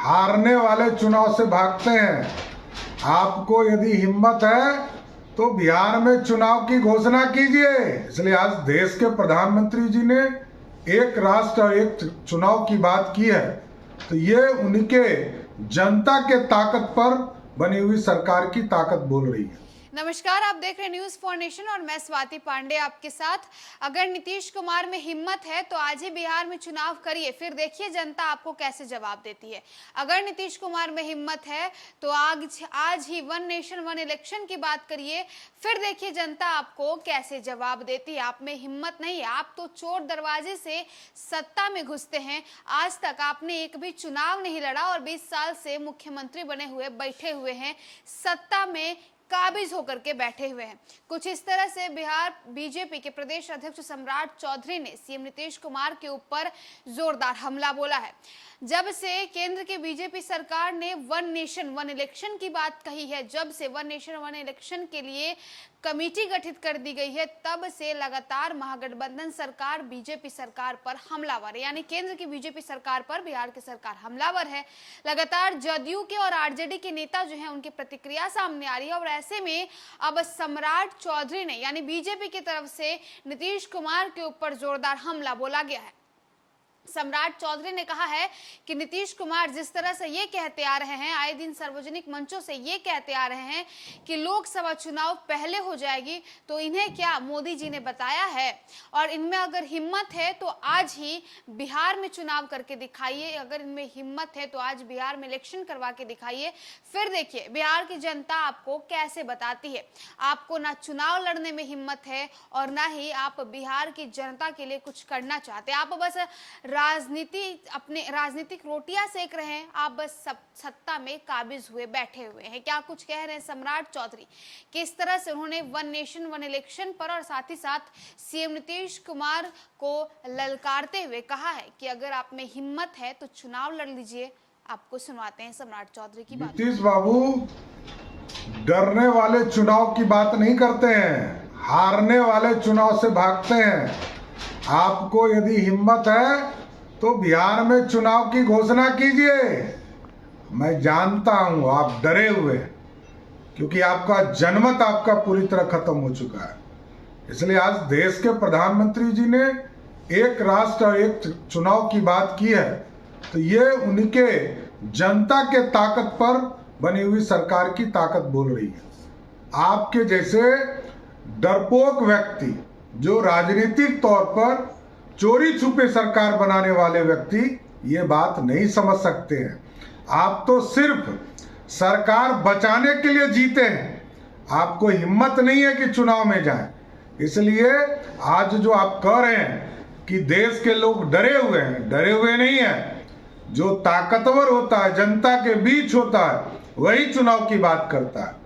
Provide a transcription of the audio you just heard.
हारने वाले चुनाव से भागते हैं। आपको यदि हिम्मत है तो बिहार में चुनाव की घोषणा कीजिए। इसलिए आज देश के प्रधानमंत्री जी ने एक राष्ट्र और एक चुनाव की बात की है, तो ये उनके जनता के ताकत पर बनी हुई सरकार की ताकत बोल रही है। नमस्कार, आप देख रहे हैं न्यूज फॉर नेशन और मैं स्वाति पांडे आपके साथ। अगर नीतीश कुमार में हिम्मत है तो आज ही बिहार में चुनाव करिए, फिर देखिए जनता आपको कैसे जवाब देती है। अगर नीतीश कुमार में हिम्मत है तो आज ही वन नेशन वन इलेक्शन की बात करिए, फिर देखिए जनता आपको कैसे जवाब देती है। आप में हिम्मत नहीं है, आप तो चोर दरवाजे से सत्ता में घुसते हैं। आज तक आपने एक भी चुनाव नहीं लड़ा और 20 साल से मुख्यमंत्री बने हुए बैठे हुए हैं, सत्ता में काबिज होकर के बैठे हुए हैं। कुछ इस तरह से बिहार बीजेपी के प्रदेश अध्यक्ष सम्राट चौधरी ने सीएम नीतीश कुमार के ऊपर जोरदार हमला बोला है। जब से केंद्र की बीजेपी सरकार ने वन नेशन वन इलेक्शन की बात कही है, जब से वन नेशन वन इलेक्शन के लिए कमेटी गठित कर दी गई है, तब से लगातार महागठबंधन सरकार बीजेपी सरकार पर हमलावर है। यानी केंद्र की बीजेपी सरकार पर बिहार की सरकार हमलावर है। लगातार जदयू के और आरजेडी के नेता जो हैं उनकी प्रतिक्रिया सामने आ रही है और ऐसे में अब सम्राट चौधरी ने यानी बीजेपी की तरफ से नीतीश कुमार के ऊपर जोरदार हमला बोला गया है। सम्राट चौधरी ने कहा है कि नीतीश कुमार जिस तरह से ये कहते आ रहे हैं, आए दिन सार्वजनिक मंचों से ये कहते आ रहे हैं कि लोकसभा चुनाव पहले हो जाएगी, तो इन्हें क्या मोदी जी ने बताया है? और इनमें अगर हिम्मत है तो आज ही बिहार में चुनाव करके दिखाइए। अगर इनमें हिम्मत है तो आज बिहार में इलेक्शन करवा के दिखाइए, फिर देखिए बिहार की जनता आपको कैसे बताती है। आपको ना चुनाव लड़ने में हिम्मत है और ना ही आप बिहार की जनता के लिए कुछ करना चाहते। आप बस अपने राजनीतिक रोटियां सेक रहे हैं, आप बस सत्ता में काबिज हुए बैठे हुए हैं। क्या कुछ कह रहे हैं सम्राट चौधरी, किस तरह से उन्होंने वन नेशन वन इलेक्शन पर और साथ ही साथ सीएम नीतीश कुमार को ललकारते हुए कहा है कि अगर आप में हिम्मत है तो चुनाव लड़ लीजिए। आपको सुनवाते हैं सम्राट चौधरी की बात। नीतीश बाबू डरने वाले चुनाव की बात नहीं करते हैं, हारने वाले चुनाव से भागते हैं। आपको यदि हिम्मत है तो बिहार में चुनाव की घोषणा कीजिए। मैं जानता हूं आप डरे हुए, क्योंकि आपका जनमत आपका पूरी तरह खत्म हो चुका है। इसलिए आज देश के प्रधानमंत्री जी ने एक राष्ट्र और एक चुनाव की बात की है, तो ये उनके जनता के ताकत पर बनी हुई सरकार की ताकत बोल रही है। आपके जैसे डरपोक व्यक्ति, जो राजनीतिक तौर पर चोरी छुपे सरकार बनाने वाले व्यक्ति, ये बात नहीं समझ सकते हैं। आप तो सिर्फ सरकार बचाने के लिए जीते हैं, आपको हिम्मत नहीं है कि चुनाव में जाएं। इसलिए आज जो आप कह रहे हैं कि देश के लोग डरे हुए हैं, डरे हुए नहीं हैं। जो ताकतवर होता है, जनता के बीच होता है, वही चुनाव की बात करता है।